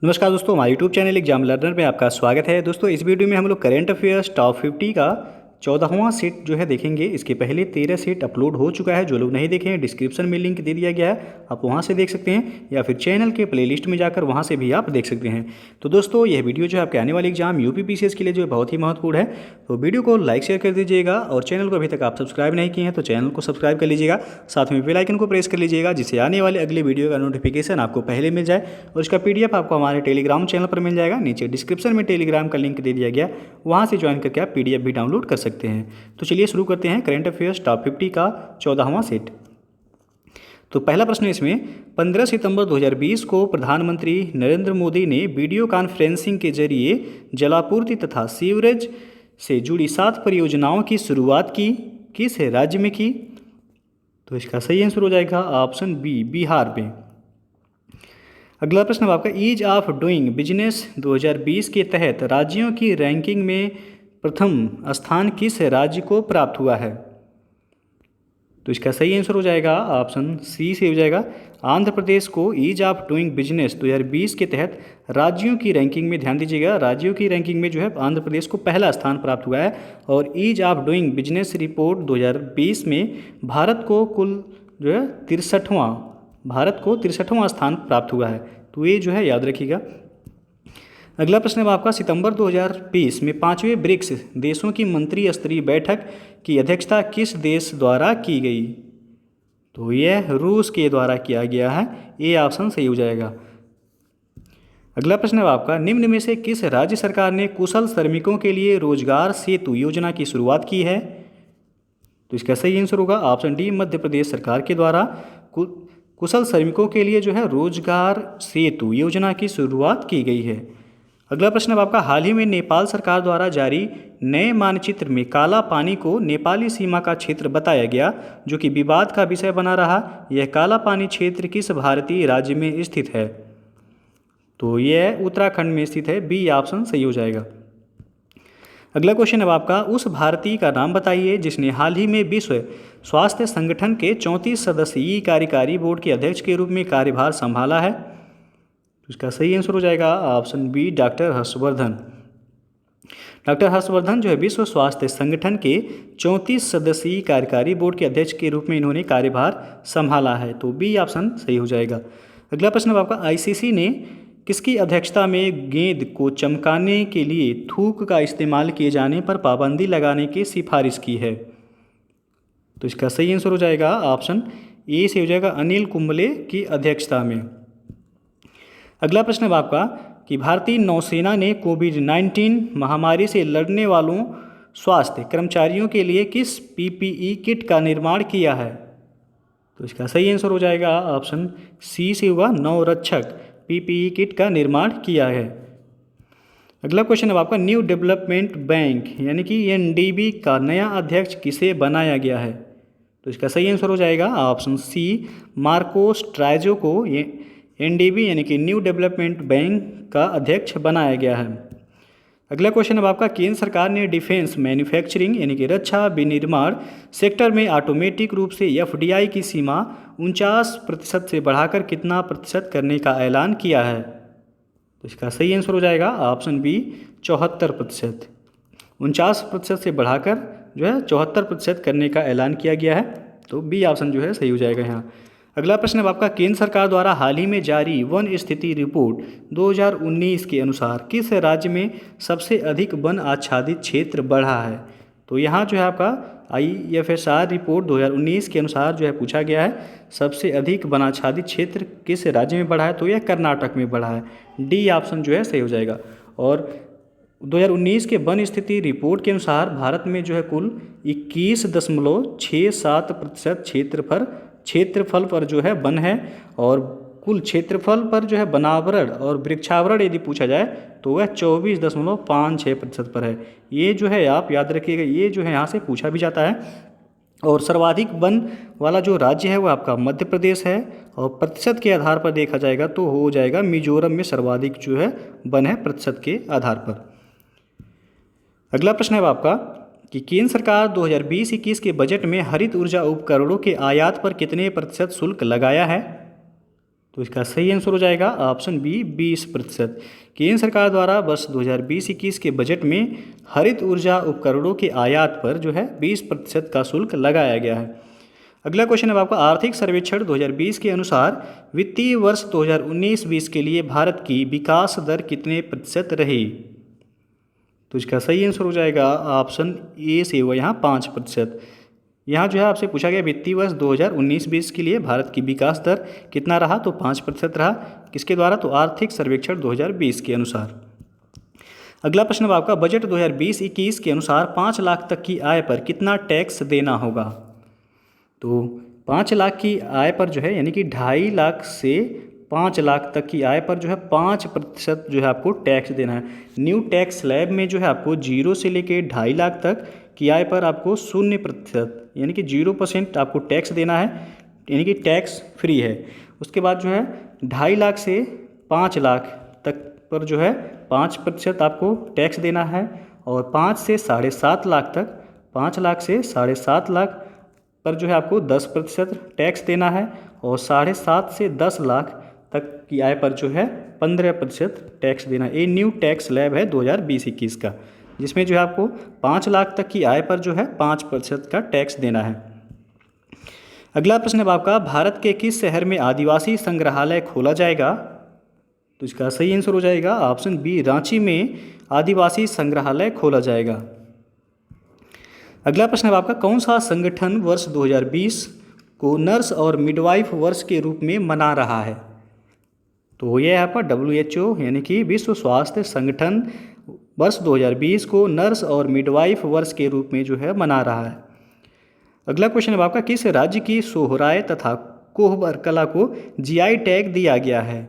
नमस्कार दोस्तों, हमारे यूट्यूब चैनल एग्जाम लर्नर में आपका स्वागत है। दोस्तों, इस वीडियो में हम लोग करंट अफेयर्स टॉप 50 का 14वां सेट जो है देखेंगे। इसके पहले 13 सेट अपलोड हो चुका है। जो लोग नहीं देखे हैं, डिस्क्रिप्शन में लिंक दे दिया गया है, आप वहां से देख सकते हैं, या फिर चैनल के प्लेलिस्ट में जाकर वहां से भी आप देख सकते हैं। तो दोस्तों, यह वीडियो जो है आपके आने वाले एग्जाम यूपीपीसीएस के लिए जो है बहुत ही महत्वपूर्ण है। तो वीडियो को लाइक शेयर कर दीजिएगा, और चैनल को अभी तक आप सब्सक्राइब नहीं किए हैं तो चैनल को सब्सक्राइब कर लीजिएगा। साथ में बेल आइकन को प्रेस कर लीजिएगा, जिससे आने वाले अगले वीडियो का नोटिफिकेशन आपको पहले मिल जाए। और इसका पीडीएफ आपको हमारे टेलीग्राम चैनल पर मिल जाएगा। नीचे डिस्क्रिप्शन में टेलीग्राम का लिंक दे दिया गया, वहाँ से ज्वाइन करके आप पीडीएफ भी डाउनलोड कर सकते हैं। तो चलिए शुरू करते हैं करंट अफेयर्स टॉप 50 का 14वां सेट। तो पहला प्रश्न इसमें, 15 सितंबर 2020 को प्रधानमंत्री नरेंद्र मोदी ने वीडियो कॉन्फ्रेंसिंग के जरिए जलापूर्ति तथा सीवरेज से जुड़ी 7 परियोजनाओं की शुरुआत की। किस राज्य में की? तो इसका सही आंसर हो जाएगा ऑप्शन बी, बिहार में। अगला प्रश्न आपका, ईज ऑफ डूइंग बिजनेस 2020 के तहत राज्यों की रैंकिंग में प्रथम स्थान किस राज्य को प्राप्त हुआ है? तो इसका सही आंसर हो जाएगा ऑप्शन सी से हो जाएगा, आंध्र प्रदेश को ईज ऑफ डूइंग बिजनेस 2020 के तहत राज्यों की रैंकिंग में, ध्यान दीजिएगा, राज्यों की रैंकिंग में जो है आंध्र प्रदेश को पहला स्थान प्राप्त हुआ है। और ease of doing business report 2020 में भारत को कुल जो है 63वां स्थान प्राप्त हुआ है। तो ये जो है याद रखिएगा। अगला प्रश्न है आपका, सितंबर 2020 में 5वें ब्रिक्स देशों की मंत्री स्तरीय बैठक की अध्यक्षता किस देश द्वारा की गई? तो यह रूस के द्वारा किया गया है। ये ऑप्शन सही हो जाएगा। अगला प्रश्न है आपका, निम्न में से किस राज्य सरकार ने कुशल श्रमिकों के लिए रोजगार सेतु योजना की शुरुआत की है? तो इसका सही आंसर होगा ऑप्शन डी, मध्य प्रदेश सरकार के द्वारा कुशल श्रमिकों के लिए जो है रोजगार सेतु योजना की शुरुआत की गई है। अगला प्रश्न है आपका, हाल ही में नेपाल सरकार द्वारा जारी नए मानचित्र में काला पानी को नेपाली सीमा का क्षेत्र बताया गया, जो कि विवाद का विषय बना रहा। यह काला पानी क्षेत्र किस भारतीय राज्य में स्थित है? तो यह उत्तराखंड में स्थित है। बी ऑप्शन सही हो जाएगा। अगला क्वेश्चन है आपका, उस भारतीय का नाम बताइए जिसने हाल ही में विश्व स्वास्थ्य संगठन के 34 सदस्यीय कार्यकारी बोर्ड के अध्यक्ष के रूप में कार्यभार संभाला है। तो इसका सही आंसर हो जाएगा option B, doctor Harshvardhan. Doctor Harshvardhan जो है विश्व स्वास्थ्य संगठन के 34 सदस्यीय कार्यकारी बोर्ड के अध्यक्ष के रूप में इन्होंने कार्यभार संभाला है। तो बी ऑप्शन सही हो जाएगा। अगला प्रश्न आपका, आईसीसी ने किसकी अध्यक्षता में गेंद को चमकाने के लिए थूक का इस्तेमाल किए जाने पर पाबंदी लगाने की सिफारिश की है? तो इसका सही आंसर हो जाएगा ऑप्शन ए से हो जाएगा, अनिल कुंबले की अध्यक्षता में। अगला प्रश्न है आपका कि भारतीय नौसेना ने कोविड-19 महामारी से लड़ने वालों स्वास्थ्य कर्मचारियों के लिए किस पीपीई किट का निर्माण किया है? तो इसका सही आंसर हो जाएगा ऑप्शन सी से होगा, नवरक्षक पीपीई किट का निर्माण किया है। अगला क्वेश्चन है आपका, न्यू डेवलपमेंट बैंक यानी कि एनडीबी का नया अध्यक्ष किसे बनाया गया है? तो इसका सही आंसर हो जाएगा ऑप्शन सी, मार्कोस ट्राइजो को एनडीबी यानी कि न्यू डेवलपमेंट बैंक का अध्यक्ष बनाया गया है। अगला क्वेश्चन है आपका, केंद्र सरकार ने डिफेंस मैन्युफैक्चरिंग यानी कि रक्षा विनिर्माण सेक्टर में ऑटोमेटिक रूप से एफडीआई की सीमा 49% से बढ़ाकर कितना प्रतिशत करने का ऐलान किया है? तो इसका सही आंसर हो जाएगा ऑप्शन बी, 74%। 49% से बढ़ाकर जो है 74% करने का ऐलान किया गया है। तो बी ऑप्शन जो है सही हो जाएगा यहाँ। अगला प्रश्न है आपका, केंद्र सरकार द्वारा हाल ही में जारी वन स्थिति रिपोर्ट 2019 के अनुसार किस राज्य में सबसे अधिक वन आच्छादित क्षेत्र बढ़ा है? तो यहाँ जो है आपका IFSR रिपोर्ट 2019 के अनुसार जो है पूछा गया है, सबसे अधिक वन आच्छादित क्षेत्र किस राज्य में बढ़ा है? तो यह कर्नाटक में बढ़ा है। डी ऑप्शन जो है सही हो जाएगा। और 2019 के वन स्थिति रिपोर्ट के अनुसार भारत में जो है कुल 21.67% क्षेत्रफल पर जो है वन है, और कुल क्षेत्रफल पर जो है वनावरण और वृक्षावरण यदि पूछा जाए तो वह 24.56% पर है। ये जो है आप याद रखिएगा, ये जो है यहाँ से पूछा भी जाता है। और सर्वाधिक वन वाला जो राज्य है वो आपका मध्य प्रदेश है, और प्रतिशत के आधार पर देखा जाएगा तो हो जाएगा मिजोरम में सर्वाधिक जो है वन है प्रतिशत के आधार पर। अगला प्रश्न है आपका कि केंद्र सरकार 2020-21 के बजट में हरित ऊर्जा उपकरणों के आयात पर कितने प्रतिशत शुल्क लगाया है? तो इसका सही आंसर हो जाएगा ऑप्शन बी 20%। केंद्र सरकार द्वारा वर्ष 2020-21 के बजट में हरित ऊर्जा उपकरणों के आयात पर जो है 20% का शुल्क लगाया गया है। अगला क्वेश्चन है आपका, आर्थिक सर्वेक्षण 2020 के अनुसार वित्तीय वर्ष 2019-20 के लिए भारत की विकास दर कितने प्रतिशत रही? तो इसका सही आंसर हो जाएगा ऑप्शन ए से हुआ यहाँ 5%। यहाँ जो है आपसे पूछा गया वित्तीय वर्ष 2019-20 के लिए भारत की विकास दर कितना रहा, तो 5% रहा। किसके द्वारा? तो आर्थिक सर्वेक्षण 2020 के अनुसार। अगला प्रश्न है आपका, बजट 2020-21 के अनुसार 5 लाख तक की आय पर कितना टैक्स देना होगा? तो 5 लाख की आय पर जो है यानी कि 2.5 लाख से 5 लाख तक की आय पर जो है 5% जो है आपको टैक्स देना है। न्यू टैक्स स्लैब में जो है आपको 0 से लेके 2.5 लाख तक की आय पर आपको 0% यानी कि 0% आपको टैक्स देना है, यानी कि टैक्स फ्री है। उसके बाद जो है 2.5 लाख से 5 लाख तक पर जो है 5% आपको टैक्स देना है, और 5 से 7.5 लाख तक, 5 लाख से 7.5 लाख पर जो है आपको 10% टैक्स देना है, और 7.5 से 10 लाख तक की आय पर जो है 15% टैक्स देना है। ये न्यू टैक्स स्लैब है 2020-21 का, जिसमें जो है आपको 5 लाख तक की आय पर जो है 5% का टैक्स देना है। अगला प्रश्न है आपका, भारत के किस शहर में आदिवासी संग्रहालय खोला जाएगा? तो इसका सही आंसर हो जाएगा ऑप्शन बी, रांची में आदिवासी संग्रहालय खोला जाएगा। अगला प्रश्न है आपका, कौन सा संगठन वर्ष 2020 को नर्स और मिडवाइफ वर्ष के रूप में मना रहा है? तो यह है आपका WHO यानी कि विश्व स्वास्थ्य संगठन वर्ष 2020 को नर्स और मिडवाइफ वर्ष के रूप में जो है मना रहा है। अगला क्वेश्चन है आपका, किस राज्य की सोहराय तथा कोहबर कला को GI टैग दिया गया है?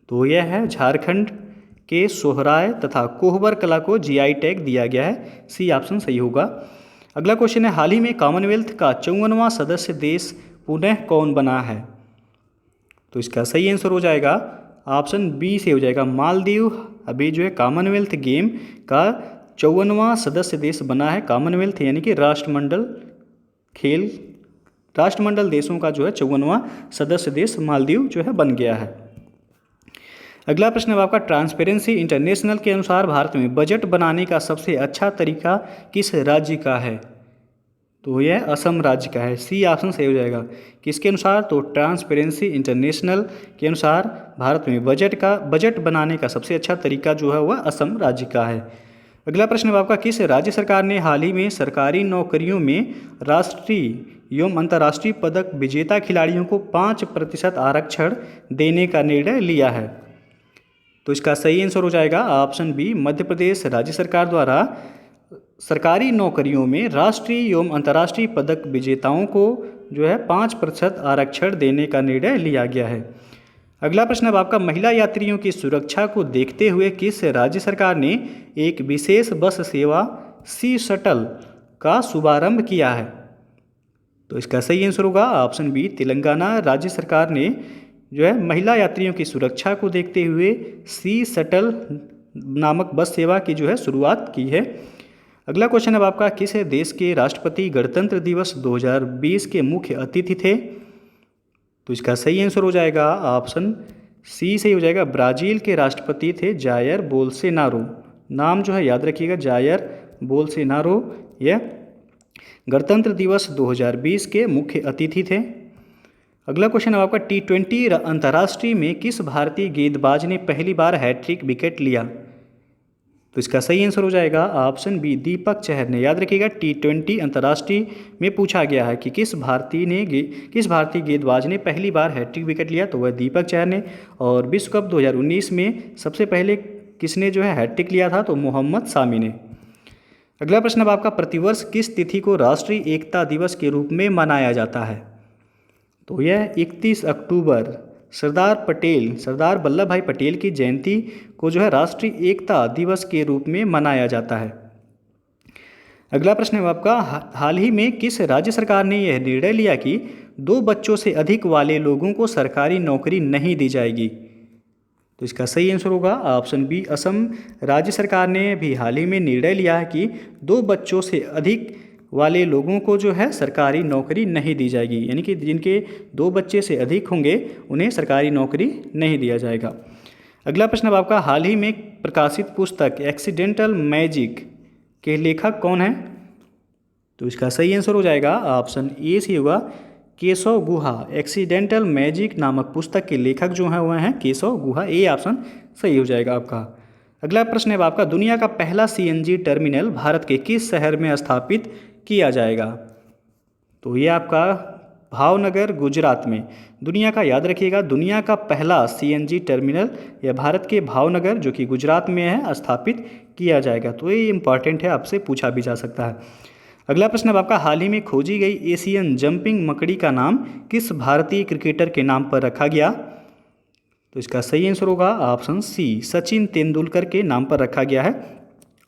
तो यह है झारखंड के सोहराय तथा कोहबर कला को GI टैग दिया गया है। सी ऑप्शन सही होगा। अगला क्वेश्चन है, हाल ही में कॉमनवेल्थ का 54वां सदस्य देश पुनः कौन बना है? तो इसका सही आंसर हो जाएगा ऑप्शन बी से हो जाएगा मालदीव। अभी जो है कॉमनवेल्थ गेम का 54वां सदस्य देश बना है। कॉमनवेल्थ यानी कि राष्ट्रमंडल खेल, राष्ट्रमंडल देशों का जो है 54वां सदस्य देश मालदीव जो है बन गया है। अगला प्रश्न है आपका, ट्रांसपेरेंसी इंटरनेशनल के अनुसार भारत में बजट बनाने का सबसे अच्छा तरीका किस राज्य का है? तो यह असम राज्य का है। सी ऑप्शन सही हो जाएगा। किसके अनुसार? तो ट्रांसपेरेंसी इंटरनेशनल के अनुसार भारत में बजट बनाने का सबसे अच्छा तरीका जो है वह असम राज्य का है। अगला प्रश्न है आपका, किस राज्य सरकार ने हाल ही में सरकारी नौकरियों में राष्ट्रीय एवं अंतर्राष्ट्रीय पदक विजेता खिलाड़ियों को 5% आरक्षण देने का निर्णय लिया है? तो इसका सही आंसर हो जाएगा ऑप्शन बी, मध्य प्रदेश राज्य सरकार द्वारा सरकारी नौकरियों में राष्ट्रीय एवं अंतर्राष्ट्रीय पदक विजेताओं को जो है 5% आरक्षण देने का निर्णय लिया गया है। अगला प्रश्न है आपका, महिला यात्रियों की सुरक्षा को देखते हुए किस राज्य सरकार ने एक विशेष बस सेवा सी शटल का शुभारंभ किया है? तो इसका सही आंसर होगा ऑप्शन बी, तेलंगाना राज्य सरकार ने जो है महिला यात्रियों की सुरक्षा को देखते हुए सी शटल नामक बस सेवा की जो है शुरुआत की है। अगला क्वेश्चन है आपका, किस देश के राष्ट्रपति गणतंत्र दिवस 2020 के मुख्य अतिथि थे? तो इसका सही आंसर हो जाएगा ऑप्शन सी सही हो जाएगा, ब्राज़ील के राष्ट्रपति थे जायर बोल्सोनारो। नाम जो है याद रखिएगा, जायर बोल्सोनारो यह गणतंत्र दिवस 2020 के मुख्य अतिथि थे। अगला क्वेश्चन है आपका, T20 अंतर्राष्ट्रीय में किस भारतीय गेंदबाज ने पहली बार हैट्रिक विकेट लिया? तो इसका सही आंसर हो जाएगा ऑप्शन बी, दीपक चहर ने। याद रखिएगा T20 अंतर्राष्ट्रीय में पूछा गया है कि किस भारतीय गेंदबाज ने पहली बार हैट्रिक विकेट लिया, तो वह दीपक चहर ने। और विश्व कप 2019 में सबसे पहले किसने जो है हैट्रिक लिया था? तो मोहम्मद शामी ने। अगला प्रश्न है आपका, प्रतिवर्ष किस तिथि को राष्ट्रीय एकता दिवस के रूप में मनाया जाता है? तो यह 31 अक्टूबर सरदार वल्लभ भाई पटेल की जयंती को जो है राष्ट्रीय एकता दिवस के रूप में मनाया जाता है। अगला प्रश्न है आपका, हाल ही में किस राज्य सरकार ने यह निर्णय लिया कि 2 बच्चों से अधिक वाले लोगों को सरकारी नौकरी नहीं दी जाएगी? तो इसका सही आंसर होगा ऑप्शन बी, असम राज्य सरकार ने भी हाल ही में निर्णय लिया है कि 2 बच्चों से अधिक वाले लोगों को जो है सरकारी नौकरी नहीं दी जाएगी, यानी कि जिनके 2 बच्चे से अधिक होंगे उन्हें सरकारी नौकरी नहीं दिया जाएगा। अगला प्रश्न अब आपका, हाल ही में प्रकाशित पुस्तक एक्सीडेंटल मैजिक के लेखक कौन है? तो इसका सही आंसर हो जाएगा ऑप्शन ए से होगा केशव गुहा। एक्सीडेंटल मैजिक नामक पुस्तक के लेखक जो हैं वह हैं केशव गुहा। ए ऑप्शन सही हो जाएगा आपका। अगला प्रश्न है आपका, दुनिया का पहला सीएनजी टर्मिनल भारत के किस शहर में स्थापित किया जाएगा? तो ये आपका भावनगर गुजरात में। दुनिया का याद रखिएगा, दुनिया का पहला सीएनजी टर्मिनल यह भारत के भावनगर जो कि गुजरात में है स्थापित किया जाएगा। तो ये इंपॉर्टेंट है, आपसे पूछा भी जा सकता है। अगला प्रश्न अब आपका, हाल ही में खोजी गई एशियन जंपिंग मकड़ी का नाम किस भारतीय क्रिकेटर के नाम पर रखा गया? तो इसका सही आंसर होगा ऑप्शन सी, सचिन तेंदुलकर के नाम पर रखा गया है।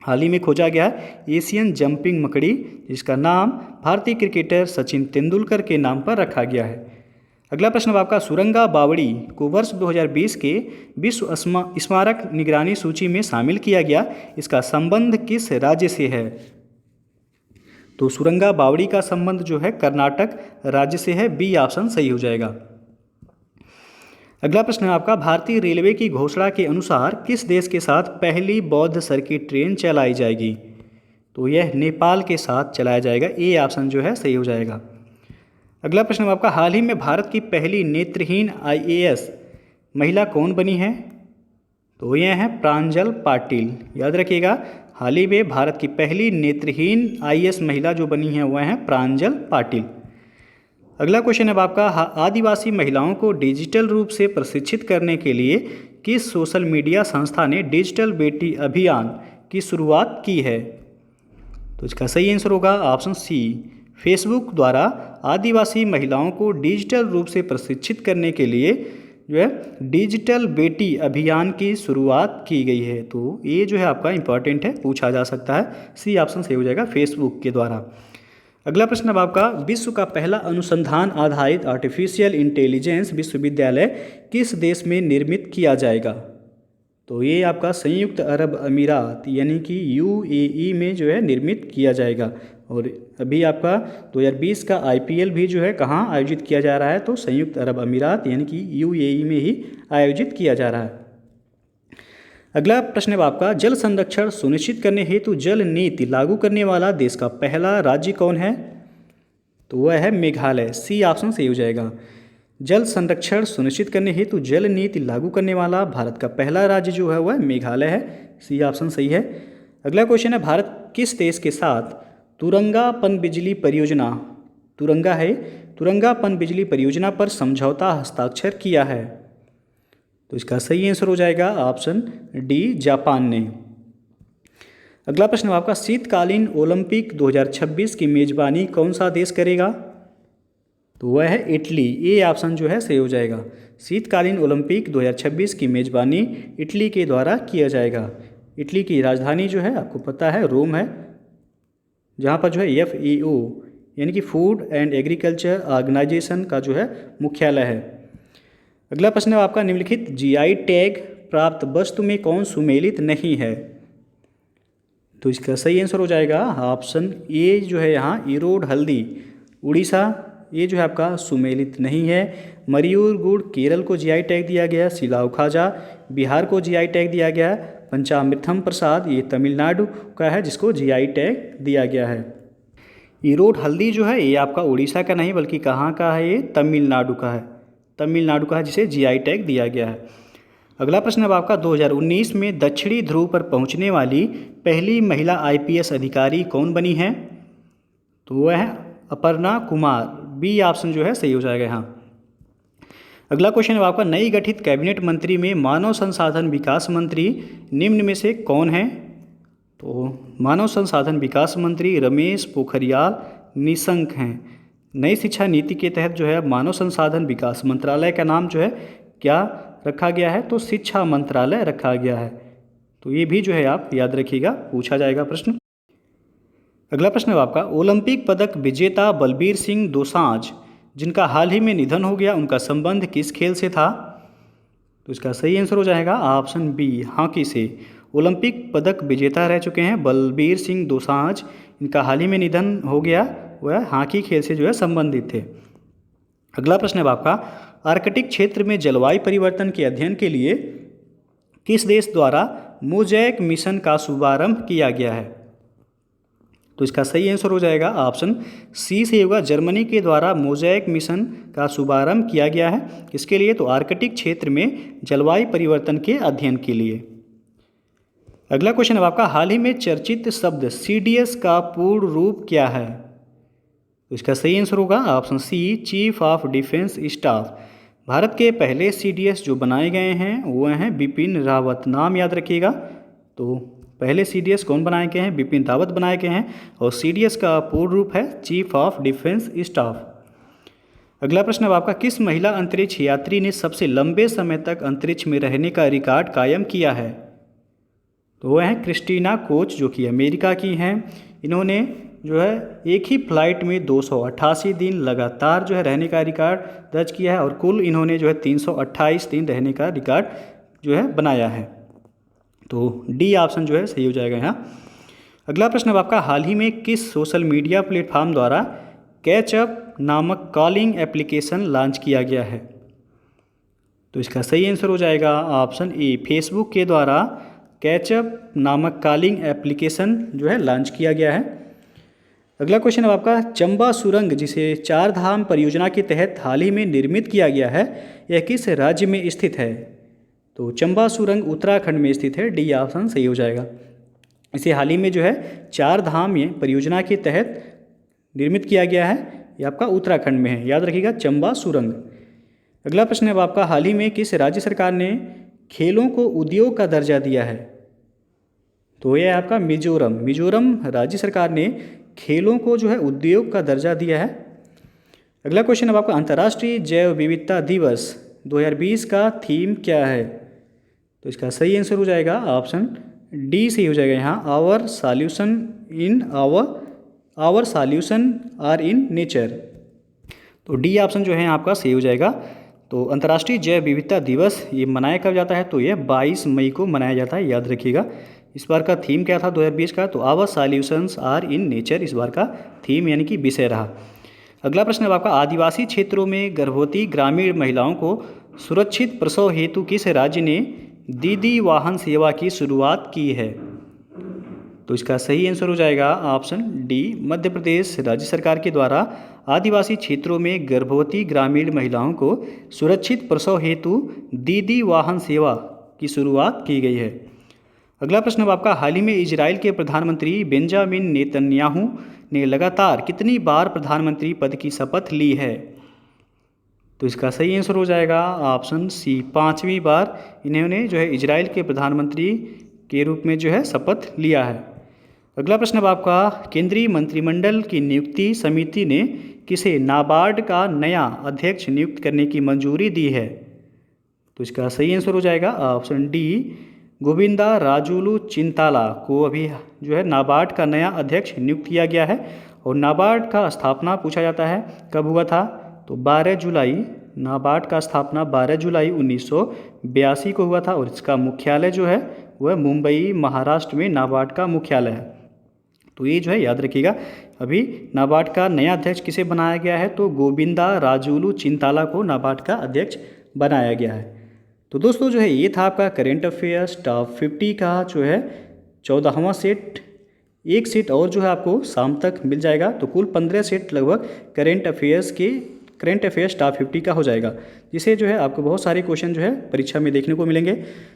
हाल ही में खोजा गया है एशियन जंपिंग मकड़ी, जिसका नाम भारतीय क्रिकेटर सचिन तेंदुलकर के नाम पर रखा गया है। अगला प्रश्न अब आपका, सुरंगा बावड़ी को वर्ष 2020 के विश्व स्मारक निगरानी सूची में शामिल किया गया, इसका संबंध किस राज्य से है? तो सुरंगा बावड़ी का संबंध जो है कर्नाटक राज्य से है। बी ऑप्शन सही हो जाएगा। अगला प्रश्न है आपका, भारतीय रेलवे की घोषणा के अनुसार किस देश के साथ पहली बौद्ध सर्किट ट्रेन चलाई जाएगी? तो यह नेपाल के साथ चलाया जाएगा। ए ऑप्शन जो है सही हो जाएगा। अगला प्रश्न आपका, हाल ही में भारत की पहली नेत्रहीन आईएएस महिला कौन बनी है? तो यह है प्रांजल पाटिल। याद रखिएगा, हाल ही में भारत की पहली नेत्रहीन आईएएस महिला जो बनी है वह है प्रांजल पाटिल। अगला क्वेश्चन है आपका, आदिवासी महिलाओं को डिजिटल रूप से प्रशिक्षित करने के लिए किस सोशल मीडिया संस्था ने डिजिटल बेटी अभियान की शुरुआत की है? तो इसका सही आंसर होगा ऑप्शन सी, फेसबुक द्वारा आदिवासी महिलाओं को डिजिटल रूप से प्रशिक्षित करने के लिए जो है डिजिटल बेटी अभियान की शुरुआत की गई है। तो ये जो है आपका इंपॉर्टेंट है, पूछा जा सकता है। सी ऑप्शन सही हो जाएगा, फेसबुक के द्वारा। अगला प्रश्न अब आपका, विश्व का पहला अनुसंधान आधारित आर्टिफिशियल इंटेलिजेंस विश्वविद्यालय किस देश में निर्मित किया जाएगा? तो ये आपका संयुक्त अरब अमीरात यानी कि यूएई में जो है निर्मित किया जाएगा। और अभी आपका 2020 का आईपीएल भी जो है कहाँ आयोजित किया जा रहा है? तो संयुक्त अरब अमीरात यानी कि यूएई में ही आयोजित किया जा रहा है। अगला प्रश्न है आपका, जल संरक्षण सुनिश्चित करने हेतु जल नीति लागू करने वाला देश का पहला राज्य कौन है? तो वह है मेघालय। सी ऑप्शन सही हो जाएगा। जल संरक्षण सुनिश्चित करने हेतु जल नीति लागू करने वाला भारत का पहला राज्य जो है वह मेघालय है। सी ऑप्शन सही है। अगला क्वेश्चन है, भारत किस देश के साथ तुरंगा पनबिजली परियोजना, तुरंगा है, तुरंगा पनबिजली परियोजना पर समझौता हस्ताक्षर किया है? तो इसका सही आंसर हो जाएगा ऑप्शन डी, जापान ने। अगला प्रश्न आपका, शीतकालीन ओलंपिक 2026 की मेजबानी कौन सा देश करेगा? तो वह है इटली। ए ऑप्शन जो है सही हो जाएगा। शीतकालीन ओलंपिक 2026 की मेजबानी इटली के द्वारा किया जाएगा। इटली की राजधानी जो है आपको पता है रोम है, जहाँ पर जो है FAO यानी कि फूड एंड एग्रीकल्चर ऑर्गेनाइजेशन का जो है मुख्यालय है। अगला प्रश्न है आपका, निम्नलिखित जीआई टैग प्राप्त वस्तु में कौन सुमेलित नहीं है? तो इसका सही आंसर हो जाएगा ऑप्शन ए जो है यहाँ इरोड हल्दी उड़ीसा, ये जो है आपका सुमेलित नहीं है। मयूर गुड़ केरल को जीआई टैग दिया गया। सिलाव खाजा बिहार को जीआई टैग दिया गया। पंचामृतम प्रसाद ये तमिलनाडु का है जिसको जीआई टैग दिया गया है। इरोड हल्दी जो है ये आपका उड़ीसा का नहीं बल्कि कहाँ का है? ये तमिलनाडु का है, तमिलनाडु का है जिसे जीआई टैग दिया गया है। अगला प्रश्न अब आपका, 2019 में दक्षिणी ध्रुव पर पहुंचने वाली पहली महिला आईपीएस अधिकारी कौन बनी है? तो वह है अपर्णा कुमार। बी ऑप्शन जो है सही हो जाएगा यहाँ। अगला क्वेश्चन है आपका, नई गठित कैबिनेट मंत्री में मानव संसाधन विकास मंत्री निम्न में से कौन है? तो मानव संसाधन विकास मंत्री रमेश पोखरियाल निशंक हैं। नई शिक्षा नीति के तहत जो है मानव संसाधन विकास मंत्रालय का नाम जो है क्या रखा गया है? तो शिक्षा मंत्रालय रखा गया है। तो ये भी जो है आप याद रखिएगा, पूछा जाएगा प्रश्न। अगला प्रश्न है आपका, ओलंपिक पदक विजेता बलबीर सिंह दोसांझ जिनका हाल ही में निधन हो गया, उनका संबंध किस खेल से था? तो इसका सही आंसर हो जाएगा ऑप्शन बी, हॉकी से। ओलंपिक पदक विजेता रह चुके हैं बलबीर सिंह दोसांझ, इनका हाल ही में निधन हो गया, वह हॉकी खेल से जो है संबंधित थे। अगला प्रश्न है आपका, आर्कटिक क्षेत्र में जलवायु परिवर्तन के अध्ययन के लिए किस देश द्वारा मोज़ेक मिशन का शुभारंभ किया गया है? तो इसका सही आंसर हो जाएगा ऑप्शन सी से होगा, जर्मनी के द्वारा मोज़ेक मिशन का शुभारंभ किया गया है। किसके लिए? तो आर्कटिक क्षेत्र में जलवायु परिवर्तन के अध्ययन के लिए। अगला क्वेश्चन है आपका, हाल ही में चर्चित शब्द CDS का पूर्ण रूप क्या है? तो इसका सही आंसर होगा option C, chief of defence staff. भारत के पहले CDS जो बनाए गए हैं वो हैं बिपिन रावत, नाम याद रखिएगा। तो पहले CDS कौन बनाए गए हैं? बिपिन रावत बनाए गए हैं, और CDS का पूर्ण रूप है चीफ ऑफ डिफेंस स्टाफ। अगला प्रश्न है आपका, किस महिला अंतरिक्ष यात्री ने सबसे लंबे समय तक अंतरिक्ष में रहने का रिकॉर्ड कायम किया है? तो वह हैं क्रिस्टीना कोच, जो कि अमेरिका की हैं। इन्होंने जो है एक ही फ्लाइट में 288 दिन लगातार जो है रहने का रिकॉर्ड दर्ज किया है, और कुल इन्होंने जो है 328 दिन रहने का रिकॉर्ड जो है बनाया है। तो डी ऑप्शन जो है सही हो जाएगा यहाँ। अगला प्रश्न है आपका, हाल ही में किस सोशल मीडिया प्लेटफॉर्म द्वारा कैचअप नामक कॉलिंग एप्लीकेशन लॉन्च किया गया है? तो इसका सही आंसर हो जाएगा ऑप्शन ए, फेसबुक के द्वारा कैचअप नामक कॉलिंग एप्लीकेशन जो है लॉन्च किया गया है। अगला क्वेश्चन है आपका, चंबा सुरंग जिसे चार धाम परियोजना के तहत हाल ही में निर्मित किया गया है, यह किस राज्य में स्थित है? तो चंबा सुरंग उत्तराखंड में स्थित है, डी ऑप्शन सही हो जाएगा। इसे हाल ही में जो है चार धाम परियोजना के तहत निर्मित किया गया है, यह आपका उत्तराखंड में है, याद रखिएगा चंबा सुरंग। अगला प्रश्न है आपका, हाल ही में किस राज्य सरकार ने खेलों को उद्योग का दर्जा दिया है? तो यह आपका मिजोरम, मिजोरम राज्य सरकार ने खेलों को जो है उद्योग का दर्जा दिया है। अगला क्वेश्चन है आपका, अंतर्राष्ट्रीय जैव विविधता दिवस 2020 का थीम क्या है? तो इसका सही आंसर हो जाएगा ऑप्शन डी सही हो जाएगा यहाँ, our solution are in nature. तो डी ऑप्शन जो है आपका सही हो जाएगा। तो अंतर्राष्ट्रीय जैव विविधता दिवस ये मनाया कब जाता है? तो यह 22 मई को मनाया जाता है, याद रखिएगा। इस बार का थीम क्या था 2020 का? तो our solutions are in nature इस बार का थीम यानी कि विषय रहा। अगला प्रश्न है आपका, आदिवासी क्षेत्रों में गर्भवती ग्रामीण महिलाओं को सुरक्षित प्रसव हेतु किस राज्य ने दीदी वाहन सेवा की शुरुआत की है? तो इसका सही आंसर हो जाएगा ऑप्शन डी, मध्य प्रदेश राज्य सरकार के द्वारा आदिवासी क्षेत्रों में गर्भवती ग्रामीण महिलाओं को सुरक्षित प्रसव हेतु दीदी वाहन सेवा की शुरुआत की गई है। अगला प्रश्न है आपका, हाल ही में इजराइल के प्रधानमंत्री बेंजामिन नेतन्याहू ने लगातार कितनी बार प्रधानमंत्री पद की शपथ ली है? तो इसका सही आंसर हो जाएगा ऑप्शन सी, 5वीं बार इन्होंने जो है इजराइल के प्रधानमंत्री के रूप में जो है शपथ लिया है। अगला प्रश्न है आपका, केंद्रीय मंत्रिमंडल की नियुक्ति समिति ने किसे नाबार्ड का नया अध्यक्ष नियुक्त करने की मंजूरी दी है? तो इसका सही आंसर हो जाएगा ऑप्शन डी, गोविंदा राजुलू चिंताला को अभी जो है नाबार्ड का नया अध्यक्ष नियुक्त किया गया है। और नाबार्ड का स्थापना पूछा जाता है कब हुआ था? तो 12 जुलाई, नाबार्ड का स्थापना 12 जुलाई 1982 को हुआ था, और इसका मुख्यालय जो है वह मुंबई महाराष्ट्र में नाबार्ड का मुख्यालय है। तो ये जो है याद रखिएगा, अभी नाबार्ड का नया अध्यक्ष किसे बनाया गया है? तो गोविंदा राजुलू चिंताला को नाबार्ड का अध्यक्ष बनाया गया है। तो दोस्तों जो है ये था आपका करेंट अफेयर्स टॉप 50 का जो है 14वां सेट। एक सेट और जो है आपको शाम तक मिल जाएगा, तो कुल 15 सेट लगभग करेंट अफेयर्स टॉप 50 का हो जाएगा, जिसे जो है आपको बहुत सारे क्वेश्चन जो है परीक्षा में देखने को मिलेंगे।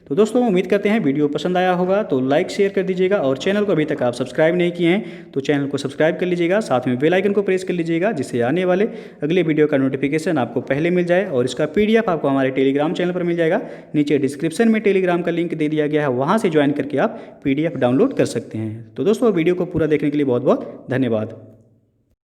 तो दोस्तों उम्मीद करते हैं वीडियो पसंद आया होगा, तो लाइक शेयर कर दीजिएगा, और चैनल को अभी तक आप सब्सक्राइब नहीं किए हैं तो चैनल को सब्सक्राइब कर लीजिएगा, साथ में बेल आइकन को प्रेस कर लीजिएगा, जिससे आने वाले अगले वीडियो का नोटिफिकेशन आपको पहले मिल जाए। और इसका PDF आपको हमारे टेलीग्राम चैनल पर मिल जाएगा, नीचे डिस्क्रिप्शन में टेलीग्राम का लिंक दे दिया गया है, वहाँ से ज्वाइन करके आप PDF डाउनलोड कर सकते हैं। तो दोस्तों वीडियो को पूरा देखने के लिए बहुत बहुत धन्यवाद।